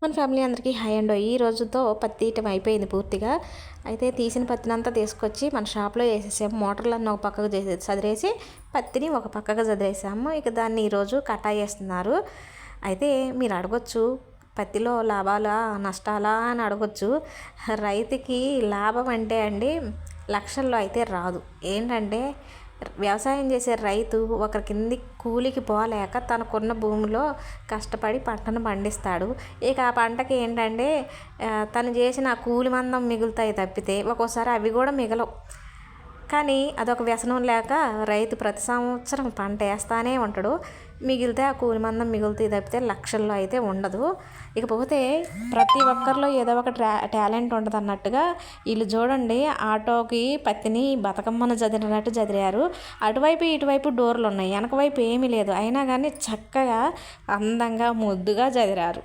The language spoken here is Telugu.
మన ఫ్యామిలీ అందరికీ హాయ్ అండి. ఈ రోజుతో పత్తి తీయటం అయిపోయింది పూర్తిగా. అయితే తీసిన పత్తినంతా తీసుకొచ్చి మన షాప్లో వేసేసాము. మోటార్లన్నీ ఒక పక్కకు చదిరేసి పత్తిని ఒక పక్కకు చదిరేసాము. ఇక దాన్ని ఈరోజు కటాయేస్తున్నారు. అయితే మీరు అడగొచ్చు, పత్తిలో లాభాలా నష్టాలా అని అడగొచ్చు. రైతుకి లాభం అంటే అండి లక్షల్లో అయితే రాదు. ఏంటంటే వ్యవసాయం చేసే రైతు ఒకరి కింది కూలికి పోలేక తనకున్న భూమిలో కష్టపడి పంటను పండిస్తాడు. ఇక ఆ పంటకి ఏంటంటే తను చేసిన కూలి మందం మిగులుతాయి తప్పితే ఒక్కోసారి అవి కూడా మిగలవు. కానీ అదొక వ్యసనం లేక రైతు ప్రతి సంవత్సరం పంట వేస్తానే ఉంటాడు. మిగిలితే ఆ కూలి మందం మిగులుతాయి తప్పితే లక్షల్లో అయితే ఉండదు. ఇకపోతే ప్రతి ఒక్కరిలో ఏదో ఒక టాలెంట్ ఉంటుంది అన్నట్టుగా వీళ్ళు చూడండి, ఆటోకి పత్తిని బతుకమ్మను చదిరినట్టు చదిరారు. అటువైపు ఇటువైపు డోర్లు ఉన్నాయి, వెనక వైపు ఏమీ లేదు, అయినా కానీ చక్కగా అందంగా ముద్దుగా చదిరారు.